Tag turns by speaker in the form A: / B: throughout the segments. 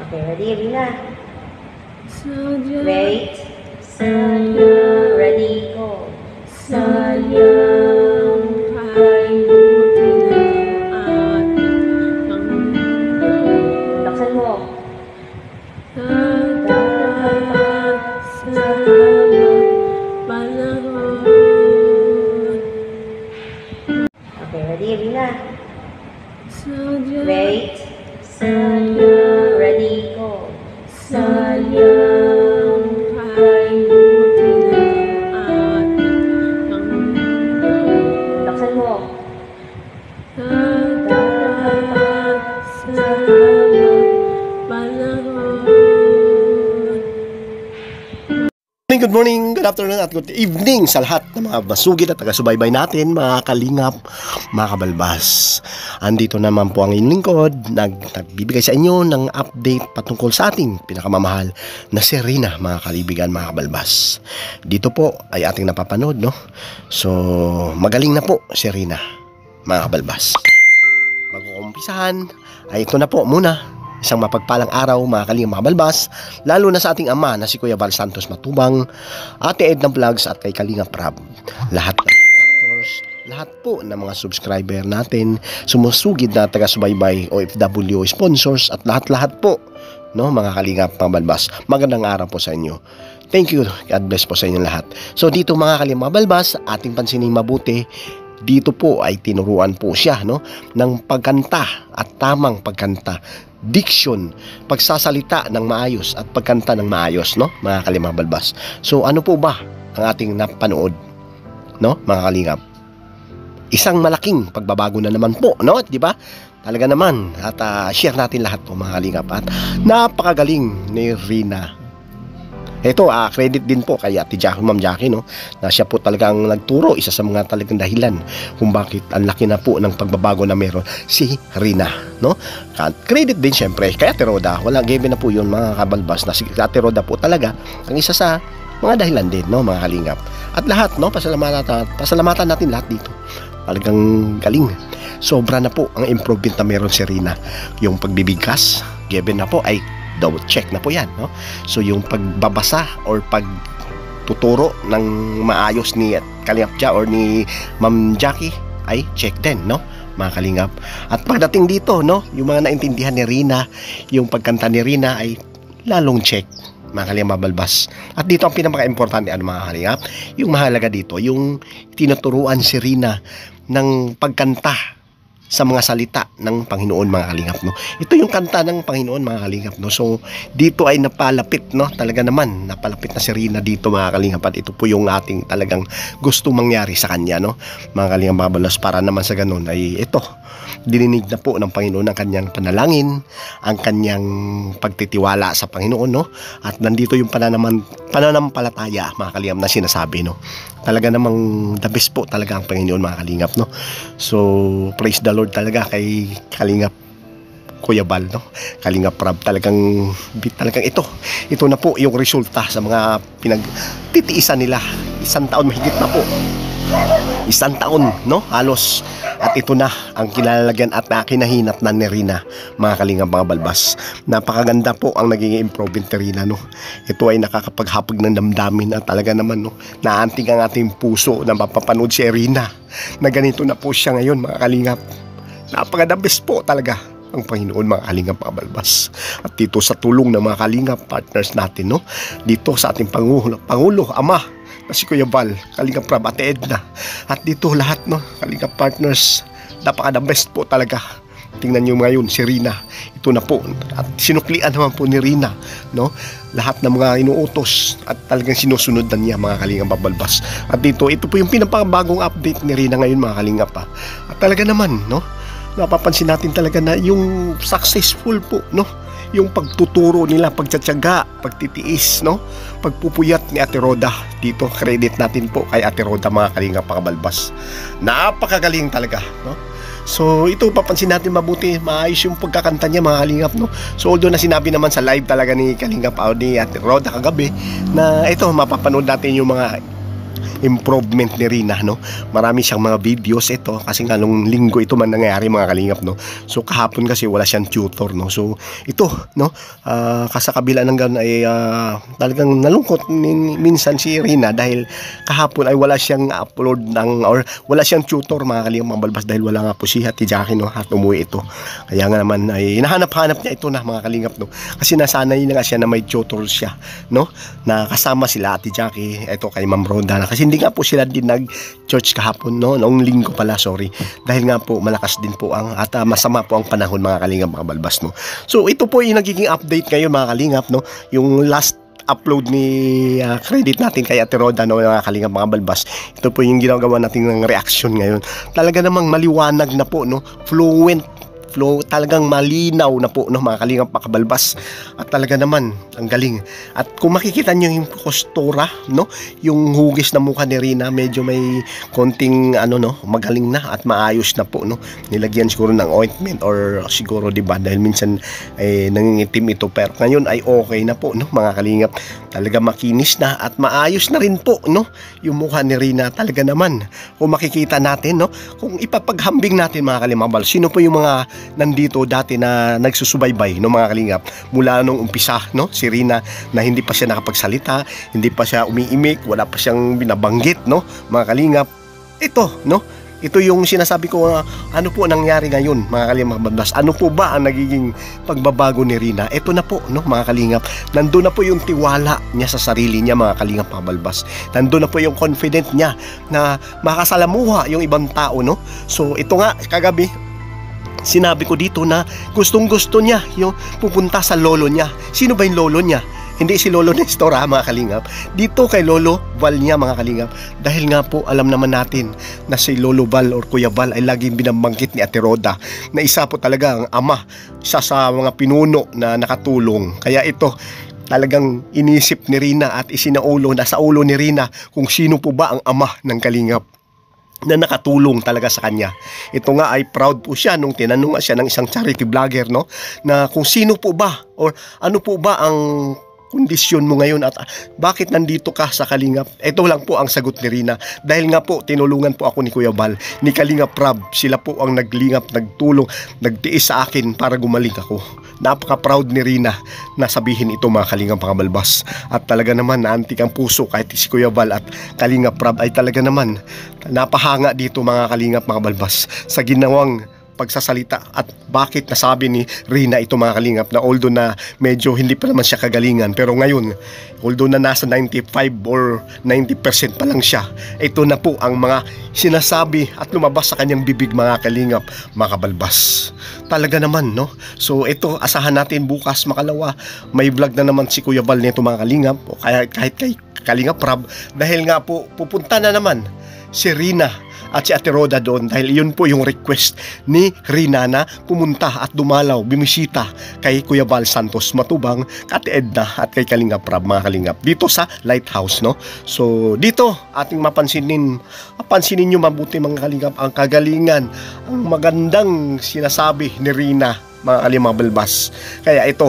A: Okay, ready, Rina?
B: Sayang,
A: Wait. Sayang. Ready, go.
B: sayang kay buti ng ating Panginoon.
A: Laksan mo.
B: Tatat sa panahon.
A: Okay, ready, Rina?
B: Sayang,
A: Wait. Sayang. Ready, go.
B: sayang kay buti ng ating Panginoon.
A: Laksan mo.
B: Tatat sa panahon.
C: Good morning, good afternoon at good evening sa lahat ng mga masugid at taga-subaybay natin, mga kalingap, mga kabalbas. Andito naman po ang inyong lingkod, nagbibigay sa inyo ng update patungkol sa ating pinakamamahal na si Rina, mga kaibigan, mga kabalbas. Dito po ay ating napapanood, no? So, magaling na po si Rina, mga kabalbas. Mag-uumpisahan ay ito na po muna. Isang mapagpalang araw, mga kalingap, mga balbas, lalo na sa ating ama na si Kuya Val Santos Matubang, Ate Edna Vlogs at kay Kalingap Rab. Lahat ng actors, lahat po ng mga subscriber natin, sumusugid na taga-subaybay, OFW, sponsors at lahat-lahat po, no, mga kalingap, mga balbas. Magandang araw po sa inyo. Thank you. God bless po sa inyo lahat. So dito, mga kalingap, mga balbas, ating pansinin mabuti. Dito po ay tinuruan po siya, no, ng pagkanta at tamang pagkanta, diction, pagsasalita ng maayos at pagkanta ng maayos, no, mga kalingap, balbas. So ano po ba ang ating napanood, no, mga kalingap? Isang malaking pagbabago na naman po, no, di ba? Talaga naman, at share natin lahat po, mga kalingap, at napakagaling ni Rina. Ito, credit din po kay Ate Jackie, Ma'am Jackie, no, na siya po talagang nagturo, isa sa mga talagang dahilan kung bakit ang laki na po ng pagbabago na meron si Rina, no. Credit din syempre kay Ate Roda, wala given na po yun, mga kabalbas, na si Ate Roda po talaga ang isa sa mga dahilan din, no, mga kalingap. At lahat, no, pasalamatan natin lahat dito. Talagang galing. Sobra na po ang improvement na meron si Rina. Yung pagbibigkas, given na po ay double check na po yan, no? So yung pagbabasa or pagtuturo ng maayos ni Kalingap Ja or ni Ma'am Jackie ay check din, no, mga kalingap. At pagdating dito, no, yung mga naintindihan ni Rina, yung pagkanta ni Rina ay lalong check, mga kalingap, balbas. At dito ang pinaka-importante, ano, mga kalingap, yung mahalaga dito, yung tinuturuan si Rina ng pagkanta sa mga salita ng Panginoon, mga kalingap, no. Ito yung kanta ng Panginoon, mga kalingap, no. So dito ay napalapit, no, talaga naman napalapit na si Rina dito, mga kalingap, at ito po yung ating talagang gusto mangyari sa kanya, no, mga kalingap, mga balos, para naman sa ganun ay ito, dininig na po ng Panginoon ang kanyang panalangin, ang kanyang pagtitiwala sa Panginoon, no, at nandito yung pananampalataya, mga kalingap, na sinasabi, no. Talaga namang the best po talaga ang Panginoon, mga kalingap, no. So praise the Lord talaga kay Kalingap Kuya Val, no, Kalingap Rab. Talagang ito na po yung resulta sa mga pinagtitiisan nila. Isang taon mahigit na po, isang taon, no, halos. At ito na ang kilalagyan at kinahinat na ni Rina, mga kalingap, mga balbas. Napakaganda po ang naging improvement ni Rina, no. Ito ay nakakapaghapag ng damdamin at talaga naman, no, naanting ang ating puso na mapapanood si Rina na ganito na po siya ngayon, mga kalingap. Napakaganda po talaga ang Panginoon, mga kalingap, mga balbas. At dito sa tulong ng mga kalingap partners natin, no, dito sa ating Pangulo, Ama na si Kuya Val, Kalingap Rab, Ate Edna, at dito lahat, no, kalingap partners, napaka-the best po talaga. Tingnan nyo ngayon si Rina, ito na po, at sinuklian naman po ni Rina, no, lahat ng mga inuutos at talagang sinusunod na niya, mga kalingap, babalbas. At dito, ito po yung pinapabagong update ni Rina ngayon, mga kalingap, ha. At talaga naman, no, napapansin natin talaga na yung successful po, no, yung pagtuturo nila, pagtsatsaga, pagtitiis, no, pagpupuyat ni Ate Roda. Dito credit natin po kay Ate Roda, mga kalingap, pakabalbas. Napakagaling talaga, no. So ito, papansin natin mabuti, maayos yung pagkakanta niya, mga kalingap, no. So although na sinabi naman sa live talaga ni Kalingap ni Ate Roda kagabi na ito, mapapanood natin yung mga improvement ni Rina, no? Marami siyang mga videos ito kasi nga nung linggo ito man nangyayari mga kalingap, no? So kahapon kasi wala siyang tutor, no? So ito, no? Sa kabila ng ganun ay talagang nalungkot minsan si Rina dahil kahapon ay wala siyang upload or wala siyang tutor mga kalingap mga balbas dahil wala nga po si Ate Jackie, no? At umuwi ito. Kaya nga naman ay hinahanap-hanap niya ito na mga kalingap, no? Kasi nasanay na nga siya na may tutor siya, no? Na kasama sila Ate Jackie, ito kay Ma'am Rhoda na kasi hindi nga po sila din nag-church kahapon, no? Noong linggo pala, sorry. Dahil nga po malakas din po at masama po ang panahon mga kalingap mga balbas, no? So ito po yung nagiging update ngayon mga kalingap, no? Yung last upload ni credit natin kay Ate Rhoda, no, mga kalingap mga balbas. Ito po yung ginagawa natin ng reaction ngayon. Talaga namang maliwanag na po, no? Fluent flow, talagang malinaw na po, no, mga kalingap mga kabalbas. At talaga naman ang galing. At kung makikita nyo yung postura, no, yung hugis na mukha ni Rina, medyo may konting no, magaling na at maayos na po, no. Nilagyan siguro ng ointment or siguro, di ba, dahil minsan nangingitim ito, pero ngayon ay okay na po, no, mga kalingap. Talaga makinis na at maayos na rin po, no, yung mukha ni Rina. Talaga naman kung makikita natin, no, kung ipapaghambing natin mga kalingap, sino po yung mga nandito dati na nagsusubaybay, no, mga kalingap, mula nung umpisa, no, si Rina, na hindi pa siya nakapagsalita, hindi pa siya umiimik, wala pa siyang binabanggit, no, mga kalingap. Ito, no, ito yung sinasabi ko, ano po nangyari ngayon mga kalingap mga balbas, ano po ba ang nagiging pagbabago ni Rina? Ito na po, no, mga kalingap, nandun na po yung tiwala niya sa sarili niya mga kalingap mga balbas, nandun na po yung confident niya na makasalamuha yung ibang tao, no. So ito nga kagabi sinabi ko dito na gustong gusto niya yung pupunta sa lolo niya. Sino ba yung lolo niya? Hindi si Lolo Nestor, mga kalingap. Dito kay Lolo Val niya mga kalingap. Dahil nga po alam naman natin na si Lolo Val or Kuya Val ay laging binabanggit ni Ate Rhoda na isa po talaga ang ama, isa sa mga pinuno na nakatulong. Kaya ito talagang inisip ni Rina at isinaulo na sa ulo ni Rina kung sino po ba ang ama ng kalingap na nakatulong talaga sa kanya. Ito nga ay proud po siya nung tinanong siya ng isang charity vlogger, no, na kung sino po ba or ano po ba ang kondisyon mo ngayon at bakit nandito ka sa Kalingap. Ito lang po ang sagot ni Rina. Dahil nga po tinulungan po ako ni Kuya Val, ni Kalingap Rab. Sila po ang naglingap, nagtulong, nagtiis sa akin para gumaling ako. Napaka-proud ni Rina na sabihin ito mga Kalingap mga balbas. At talaga naman naantik ang puso kahit si Kuya Val at Kalingap Rab ay talaga naman napahanga dito mga Kalingap mga balbas sa ginawang pagsasalita at bakit nasabi ni Rina ito mga kalingap na although na medyo hindi pa naman siya kagalingan, pero ngayon although na nasa 95 or 90% pa lang siya, ito na po ang mga sinasabi at lumabas sa kanyang bibig mga kalingap mga kabalbas. Talaga naman, no? So ito, asahan natin bukas makalawa may vlog na naman si Kuya Val nito mga kalingap o kaya kahit kay Kalingap Rab, dahil nga po pupunta na naman si Rina at si Ate Rhoda doon dahil yun po yung request ni Rina na pumunta at dumalaw, bimisita kay Kuya Val Santos Matubang, Ate Edna at kay Kalingap Rab mga kalingap dito sa Lighthouse, no? So dito ating pansinin nyo mabuti mga kalingap ang kagalingan, ang magandang sinasabi ni Rina mga kalingap balbas. Kaya ito,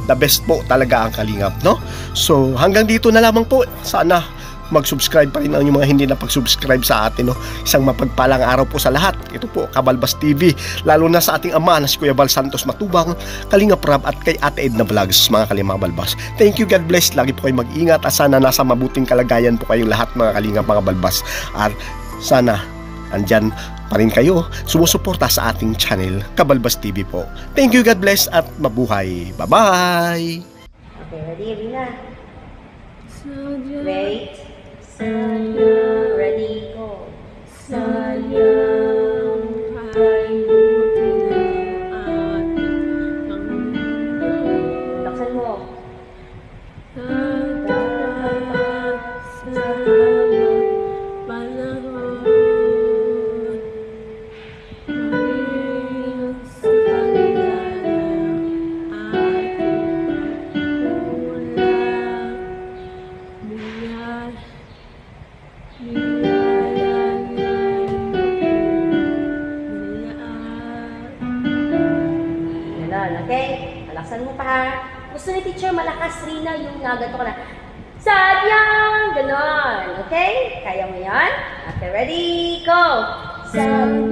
C: the best po talaga ang kalingap, no? So hanggang dito na lamang po. Sana mag-subscribe pa rin ang mga hindi na pag-subscribe sa atin, no? Isang mapagpalang araw po sa lahat. Ito po, Kabalbas TV, lalo na sa ating ama na si Kuya Val Santos Matubang, Kalingap Rab at kay Ate Edna Vlogs mga Kalingap Balbas. Thank you, God bless, lagi po kayo mag-ingat at sana nasa mabuting kalagayan po kayong lahat mga Kalingap mga Balbas. At sana andyan pa rin kayo sumusuporta sa ating channel Kabalbas TV po. Thank you, God bless at mabuhay. Bye-bye!
A: Okay, ready, Rina?
B: Sayang,
A: Wait. Sayang, ready, go.
B: sayang kalimutin ang ating Panginoon.
A: Laksan mo.
B: Dapat sa panahon, maging sa kaligayahan ating walang
A: Ganon, okay? Laksan mo pa ha. Gusto ni teacher malakas, Rina, yung ganito ka na. Sadyang ganon. Okay? Kaya mo yan? Okay, ready, go! Sadyang.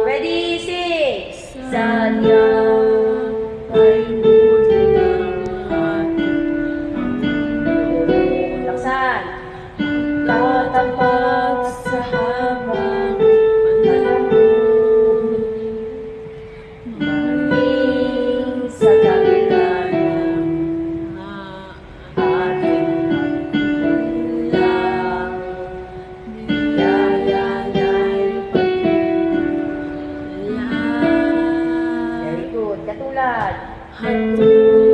A: Ready, sing! Sadyang
B: ay buti ng ating
A: laksan.
B: tatapat sa habang panahon.
A: Maging sa kabila ng ating lang biyaya niya'y patuloy. Very good. Katulad.
B: Hatuloy